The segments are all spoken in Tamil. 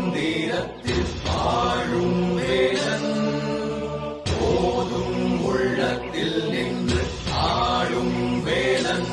மந்திரத்தில் வாழும் வேலன் போதும் உள்ளத்தில் நின்று ஆளும் வேலன்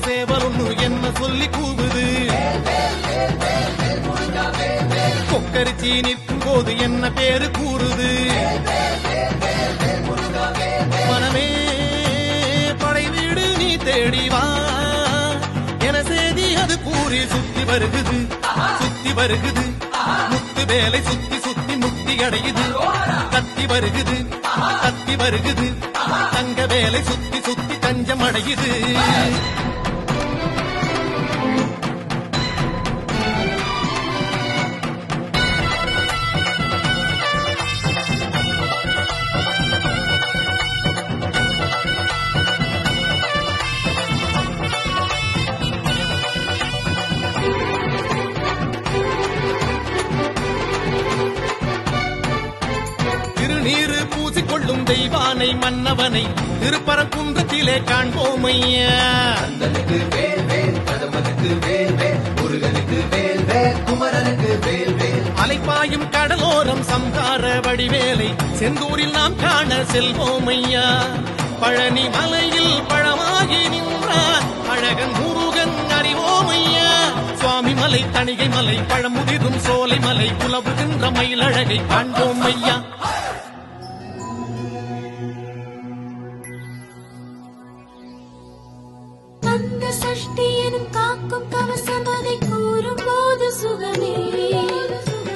சேவலொன்னு என்ன சொல்லி கூவுது கொக்கரிச்சி நிற்கும் போது என்ன பேரு கூறுது மனமே படை வீடு நீ தேடிவா என செய்தி அது கூறி சுத்தி வருகுது முத்து வேலை சுத்தி சுத்தி முக்தி அடையுது கத்தி வருகுது தங்க வேலை சுத்தி சுத்தி தஞ்சம் அடையுது திருநீரு பூசிக்கொள்ளும் தெய்வானை மன்னவனை திருப்பரங்குன்றத்திலே காண்போமையா கந்தனுக்கு வேல் வேல் கதம்பனுக்கு வேல் வேல் முருகனுக்கு வேல் வேல் குமரனுக்கு வேல் வேல் அலைப்பாயும் கடலோரம் சம்ஹார வடிவேலை செந்தூரில் நாம் காண செல்வோமையா பழனி மலையில் பழமாகி நின்றான் அழகன் முருகன் அறிவோமையா சுவாமி மலை தணிகை மலை பழமுதிரும் சோலை மலை உலவுகின்ற மயிலழகை காண்போம் ஐயா அந்த சஷ்டி எனும் காக்கும் கவசம் அதை கூறும் போது சுகமே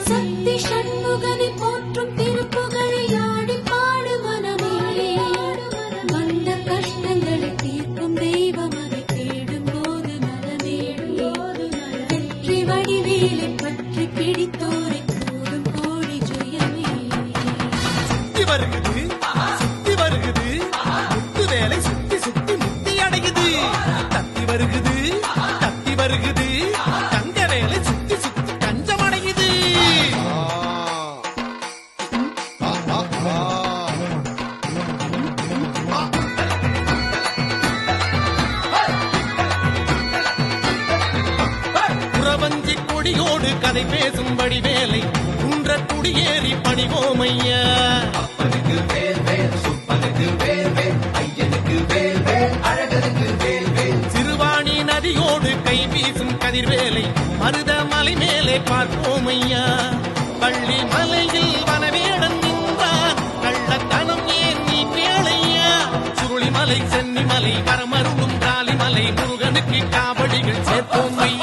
சக்தி சண்முகனை போற்றும் திருப்புகழை ஆடி பாடு மனமே வந்த கஷ்டங்களை தீர்க்கும் தெய்வம் அதை தேடும் போது மனமே வெற்றி வடிவேலை பற்றி பிடித்தோரை கூறும் கோடி ஜெயமே சுத்தி வருகுது முத்து வேலை சுத்தி சுத்தி முக்தி அடையுது தத்தி வருகுது தங்க வேலை சுத்தி சுத்தி கஞ்சம் அடையுது புறவஞ்சி கொடியோடு கதை பேசும்படி வேலை குன்ற குடியேறி பணிவோமையா அப்பனுக்கு வேல் வேல் சுப்பனுக்கு வேல் வேல் ஐயனுக்கு வேல் வேல் அழகனுக்கு வேல் வேல் சிறுவாணி நதியோடு கை வீசும் கதிர்வேலை மருத மலை மேலே பார்ப்போமையா பள்ளி மலையில் வனவேடன் நின்றான் கள்ளத்தனம் ஏன் நீ கேளையா சுருளிமலை சென்னிமலை வரமருளும் காளிமலை முருகனுக்கு காவடிகள் சேர்ப்போமையா